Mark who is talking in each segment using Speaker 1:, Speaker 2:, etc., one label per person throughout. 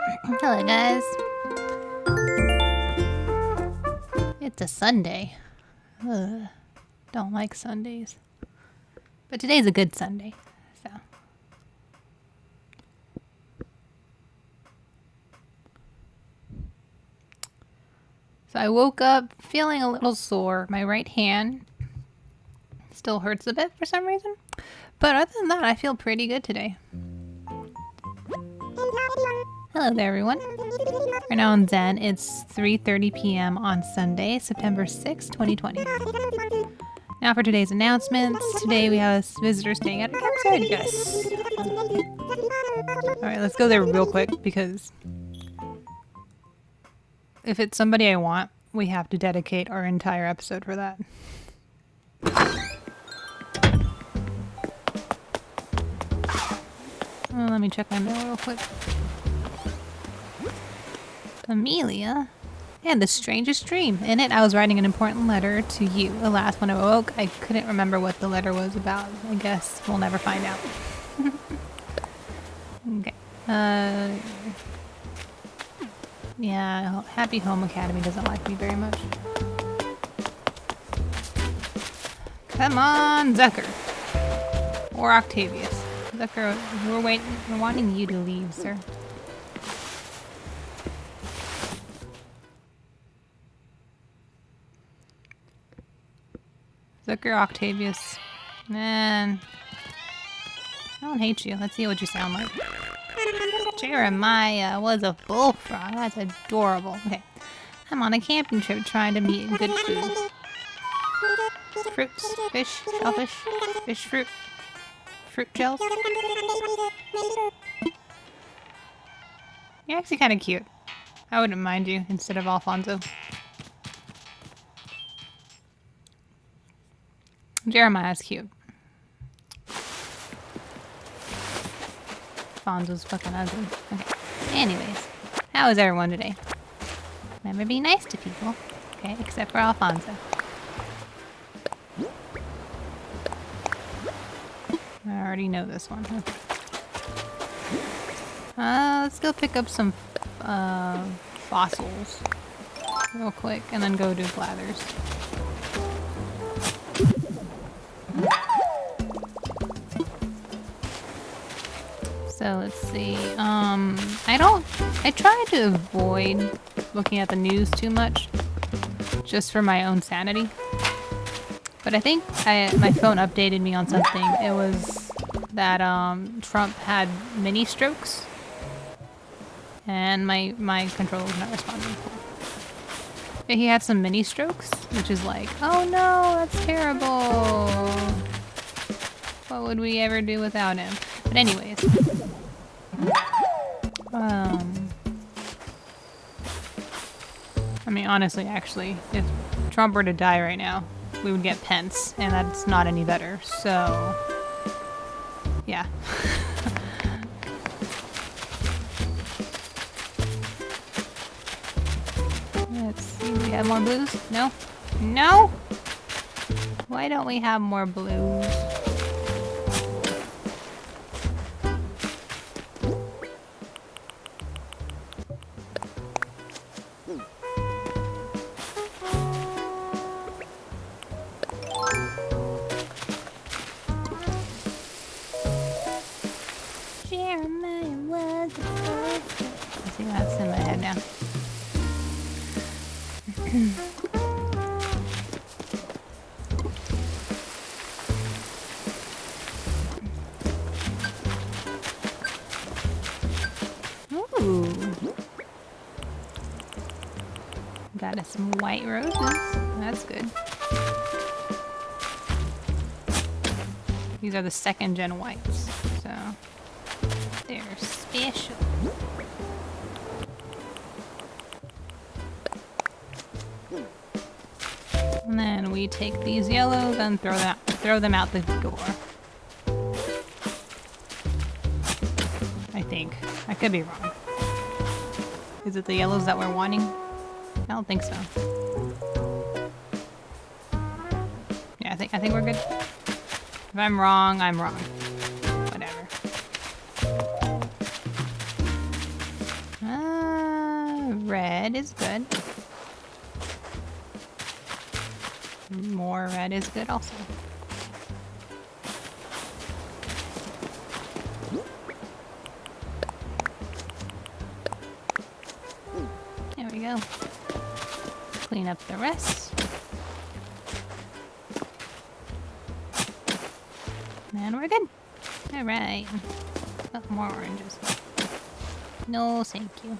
Speaker 1: Hello, guys. It's a Sunday. Ugh, don't like Sundays. But today's a good Sunday, so. So I woke up feeling a little sore. My right hand still hurts a bit for some reason. But other than that, I feel pretty good today. Hello there, everyone. Right now in Zen, it's 3:30 p.m. on Sunday, September 6, 2020. Now for today's announcements. Today we have a visitor staying at our campsite. Yes. Alright, let's go there real quick because if it's somebody I want, we have to dedicate our entire episode for that. Let me check my mail real quick. Amelia? And the strangest dream. In it, I was writing an important letter to you. Alas, when I awoke, I couldn't remember what the letter was about. I guess we'll never find out. Okay. Yeah, Happy Home Academy doesn't like me very much. Come on, Zucker. Or Octavius. Zucker, we're wanting you to leave, sir. Zucker, Octavius. Man. I don't hate you. Let's see what you sound like. Jerimiah was a bullfrog. That's adorable. Okay. I'm on a camping trip trying to meet good food. Fruits, fish, shellfish, fish fruit, fruit gels. You're actually kind of cute. I wouldn't mind you instead of Alfonso. Jeremiah's cute. Alfonso's fucking ugly. Okay. Anyways, how is everyone today? Remember, be nice to people. Okay, except for Alfonso. I already know this one. Okay. Let's go pick up some fossils real quick and then go do blathers. So let's see. I try to avoid looking at the news too much, just for my own sanity. But I think my phone updated me on something. It was that Trump had mini strokes, and my controller was not responding. Yeah, he had some mini strokes, which is like, oh no, that's terrible. What would we ever do without him? But anyways. I mean, honestly, actually, if Trump were to die right now, we would get Pence, and that's not any better, so... yeah. Let's see, we have more blues? No? No? Why don't we have more blues? Jeremiah was the first. I see that's in my head now. Ooh. Got us some white roses. That's good. These are the 2nd gen whites, so they're special. And then we take these yellows and throw them out the door. I think. I could be wrong. Is it the yellows that we're wanting? I don't think so. Yeah, I think we're good. If I'm wrong, I'm wrong. Whatever. Red is good. More red is good also. There we go. Clean up the rest. And we're good. All right. Oh, more oranges. No, thank you.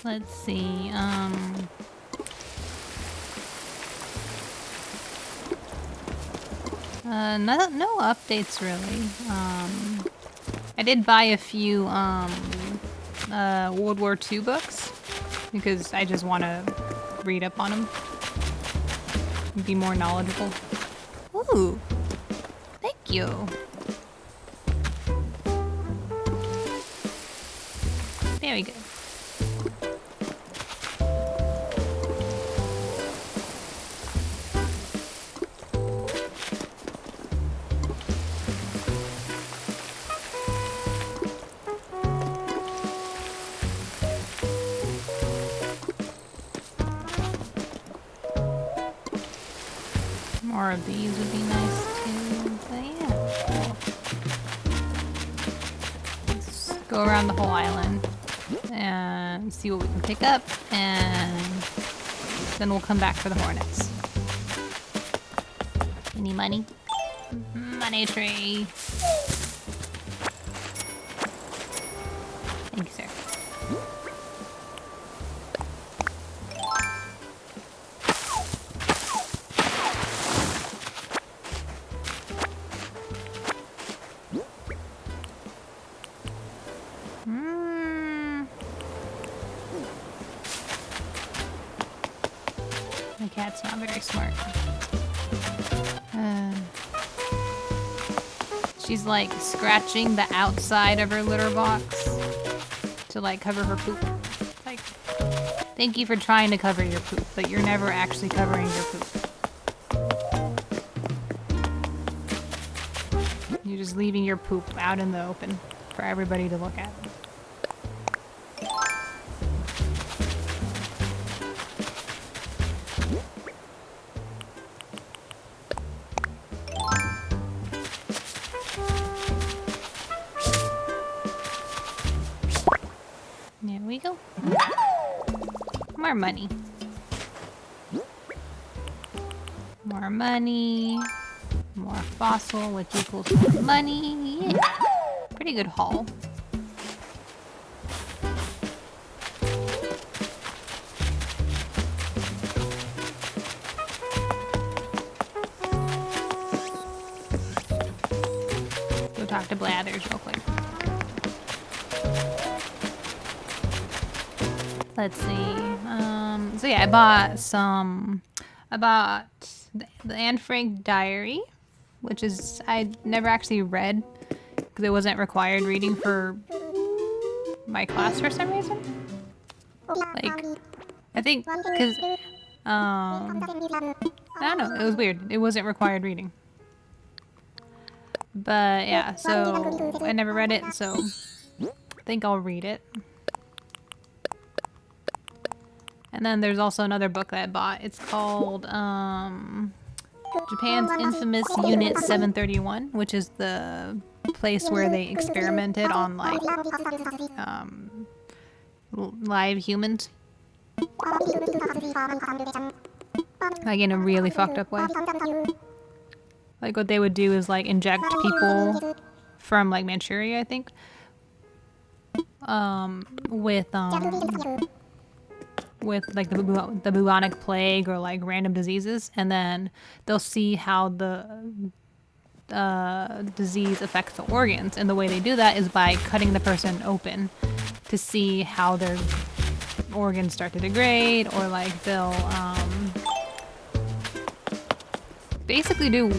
Speaker 1: Let's see, no updates really. I did buy a few, World War II books because I just want to read up on them and be more knowledgeable. Ooh, thank you. Very good. More of these would be nice too, but yeah, cool. Let's go around the whole island and see what we can pick up, and then we'll come back for the hornets. Any money? Money tree. Thank you, sir. My cat's not very smart. She's like scratching the outside of her litter box to like cover her poop. Like, thank you for trying to cover your poop, but you're never actually covering your poop. You're just leaving your poop out in the open for everybody to look at. There we go. More money. More money. More fossil, which equals more money. Yeah. Pretty good haul. Go talk to Blathers real quick. Let's see. So yeah, I bought the Anne Frank Diary, which is I never actually read because it wasn't required reading for my class for some reason. Like, I think because I don't know, it was weird. It wasn't required reading. But yeah, so I never read it, so I think I'll read it. And then there's also another book that I bought. It's called Japan's Infamous Unit 731, which is the place where they experimented on like live humans. Like in a really fucked up way. Like what they would do is like inject people from like Manchuria, I think. With like the bubonic plague or like random diseases, and then they'll see how the disease affects the organs, and the way they do that is by cutting the person open to see how their organs start to degrade, or like they'll basically do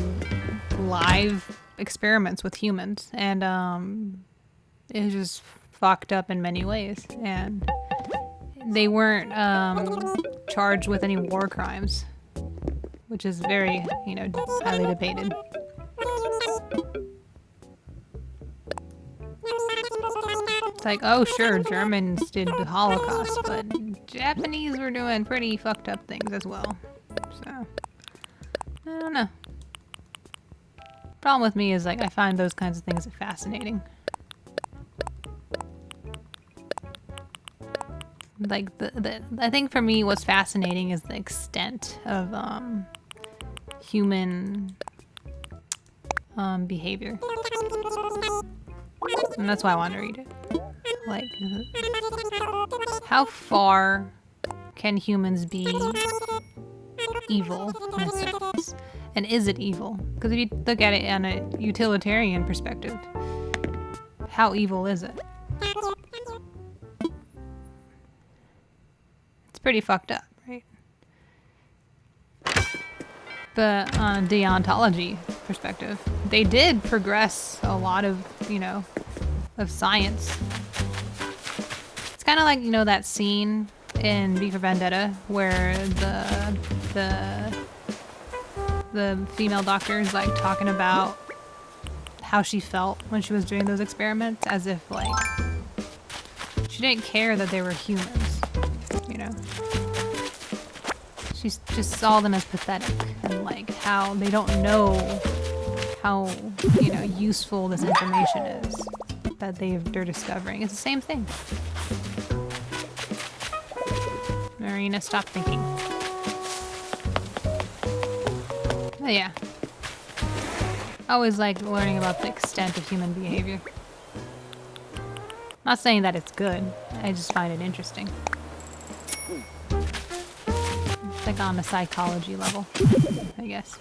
Speaker 1: live experiments with humans, and it was just fucked up in many ways, and they weren't charged with any war crimes, which is very, you know, highly debated. It's like, oh sure, Germans did the Holocaust, but Japanese were doing pretty fucked up things as well. So, I don't know. Problem with me is, like, I find those kinds of things fascinating. Like, I think for me what's fascinating is the extent of human behavior. And that's why I want to read it. Like, how far can humans be evil in a sense? And is it evil? Because if you look at it in a utilitarian perspective, how evil is it? It's pretty fucked up, right? But on a deontology perspective, they did progress a lot of, you know, of science. It's kind of like, you know, that scene in V for Vendetta where the female doctor is, like, talking about how she felt when she was doing those experiments, as if, like, she didn't care that they were humans, you know? She just saw them as pathetic, and, like, how they don't know how, you know, useful this information is that they're discovering. It's the same thing. Marina, stop thinking. But yeah. I always like learning about the extent of human behavior. Not saying that it's good, I just find it interesting. It's like on a psychology level, I guess.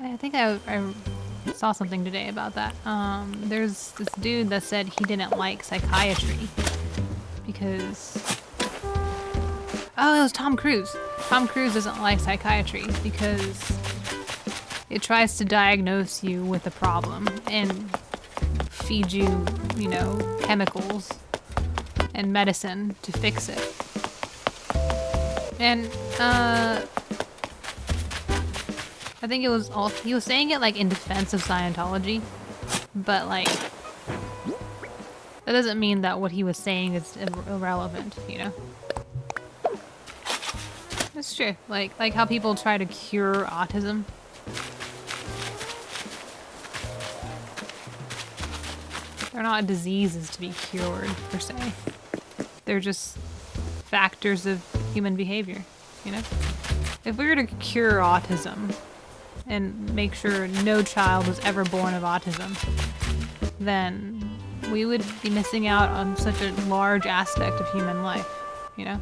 Speaker 1: I think I saw something today about that. There's this dude that said he didn't like psychiatry because... Oh, it was Tom Cruise. Tom Cruise doesn't like psychiatry because it tries to diagnose you with a problem and feed you, you know, chemicals and medicine to fix it. And I think it was all, he was saying it, like, in defense of Scientology, but, like, that doesn't mean that what he was saying is irrelevant, you know? It's true. Like how people try to cure autism. They're not diseases to be cured, per se. They're just factors of human behavior, you know? If we were to cure autism and make sure no child was ever born of autism, then we would be missing out on such a large aspect of human life, you know?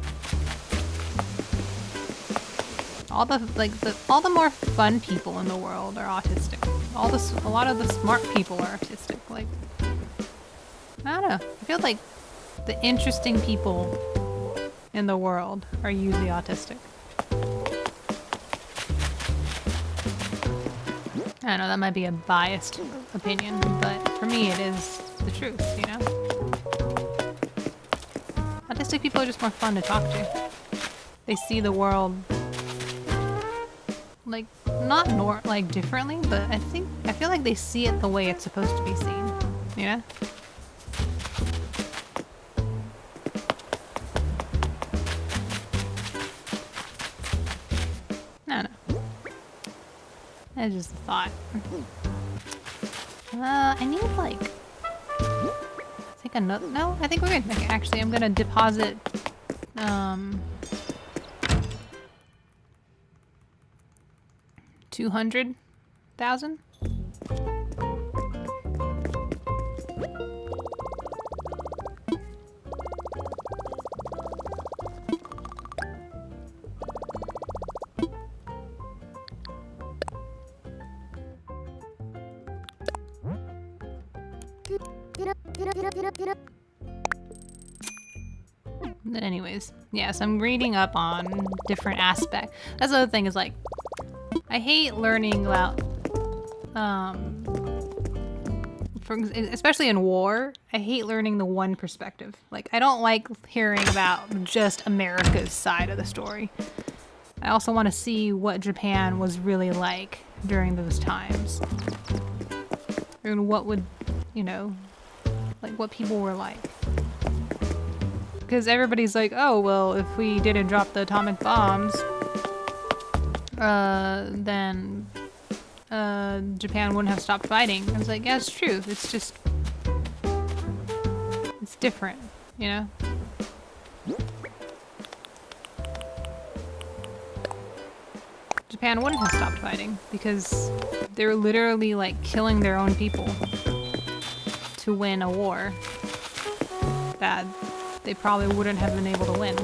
Speaker 1: All the more fun people in the world are autistic. A lot of the smart people are autistic. Like, I don't know. I feel like the interesting people in the world are usually autistic. I don't know, that might be a biased opinion, but for me it is the truth, you know? Autistic people are just more fun to talk to. They see the world, like, not like differently, but I feel like they see it the way it's supposed to be seen, you know? I don't know. That's just a thought. I need, like, I think another, no, I think we're good. Okay, actually, I'm gonna deposit, 200,000. Anyways, yeah, so I'm reading up on different aspects. That's the other thing is like, I hate learning about, especially in war, I hate learning the one perspective. Like, I don't like hearing about just America's side of the story. I also want to see what Japan was really like during those times. And what would, you know, like what people were like. Because everybody's like, oh, well, if we didn't drop the atomic bombs, then Japan wouldn't have stopped fighting. I was like, yeah, it's true. It's just, it's different, you know? Japan wouldn't have stopped fighting because they were literally like killing their own people to win a war that they probably wouldn't have been able to win.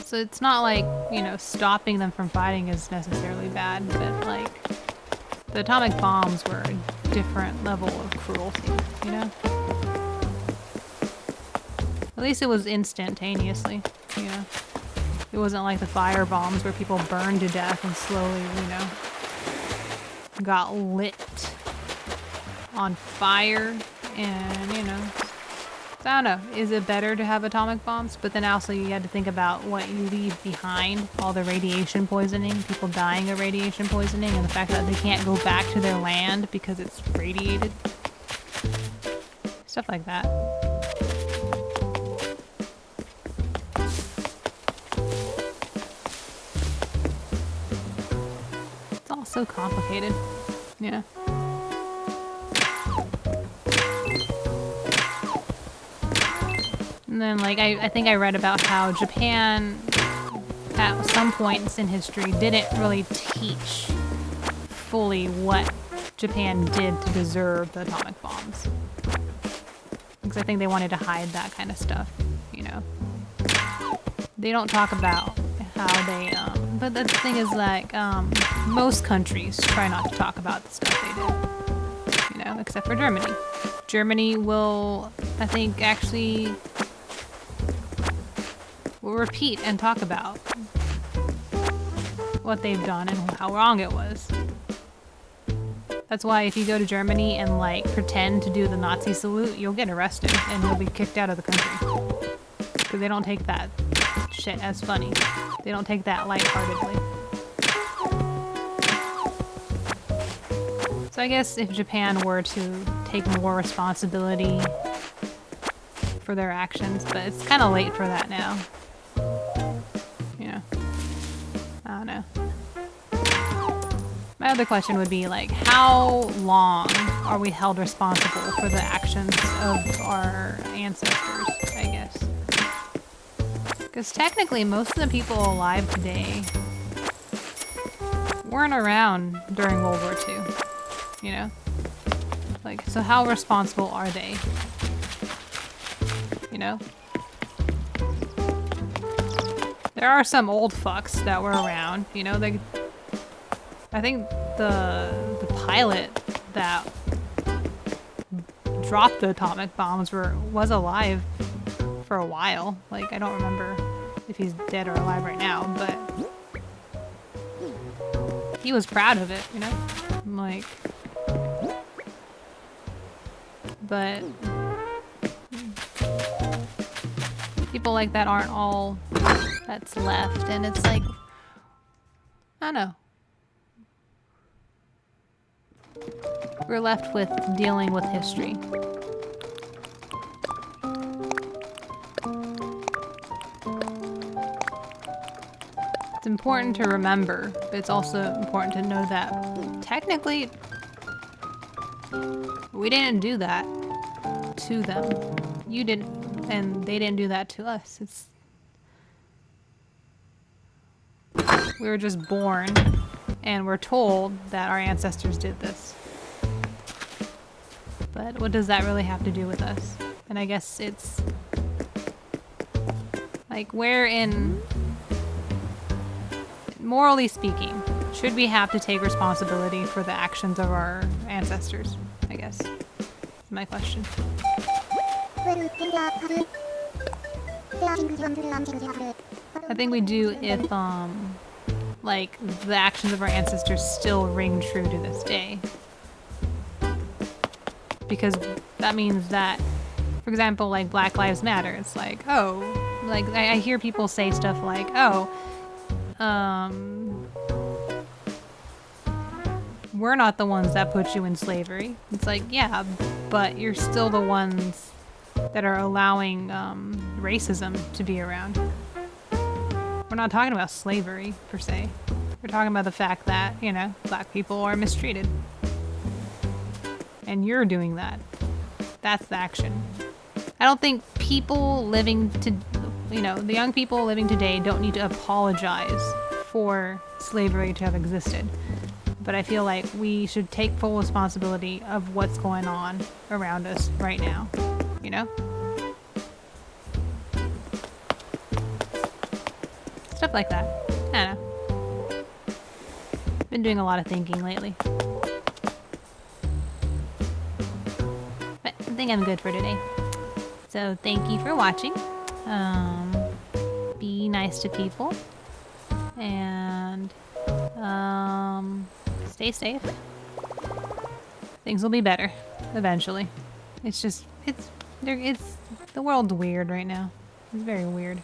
Speaker 1: So it's not like, you know, stopping them from fighting is necessarily bad, but like the atomic bombs were a different level of cruelty, you know? At least it was instantaneously, you know? It wasn't like the fire bombs where people burned to death and slowly, you know, got lit on fire and, you know, I don't know. Is it better to have atomic bombs? But then also you had to think about what you leave behind, all the radiation poisoning, people dying of radiation poisoning, and the fact that they can't go back to their land because it's radiated. Stuff like that. It's all so complicated. Yeah. And then, like, I think I read about how Japan, at some points in history, didn't really teach fully what Japan did to deserve the atomic bombs. Because I think they wanted to hide that kind of stuff, you know. They don't talk about how they, but the thing is, like, most countries try not to talk about the stuff they did, you know, except for Germany. Germany will, I think, actually will repeat and talk about what they've done and how wrong it was. That's why if you go to Germany and like pretend to do the Nazi salute, you'll get arrested and you'll be kicked out of the country. Because they don't take that shit as funny. They don't take that lightheartedly. So I guess if Japan were to take more responsibility for their actions, but it's kind of late for that now. You know, I don't know. My other question would be like, how long are we held responsible for the actions of our ancestors, I guess? Because technically most of the people alive today weren't around during World War II, you know? Like, so how responsible are they? You know? There are some old fucks that were around, you know? They, I think the pilot that dropped the atomic bombs was alive for a while. Like, I don't remember if he's dead or alive right now, but he was proud of it, you know? Like, but people like that aren't all that's left, and it's like, I don't know. We're left with dealing with history. It's important to remember, but it's also important to know that technically we didn't do that to them. You didn't, and they didn't do that to us. We were just born, and we're told that our ancestors did this. But what does that really have to do with us? And I guess it's like, where in, morally speaking, should we have to take responsibility for the actions of our ancestors? I guess is my question. I think we do if, like, the actions of our ancestors still ring true to this day. Because that means that, for example, like, Black Lives Matter, it's like, oh, like, I hear people say stuff like, oh, we're not the ones that put you in slavery. It's like, yeah, but you're still the ones that are allowing racism to be around. We're not talking about slavery, per se. We're talking about the fact that, you know, black people are mistreated. And you're doing that. That's the action. I don't think people living to, you know, the young people living today don't need to apologize for slavery to have existed. But I feel like we should take full responsibility of what's going on around us right now, you know? Stuff like that. I don't know. Been doing a lot of thinking lately. But I think I'm good for today. So thank you for watching. Be nice to people. And stay safe. Things will be better eventually. It's just, the world's weird right now. It's very weird.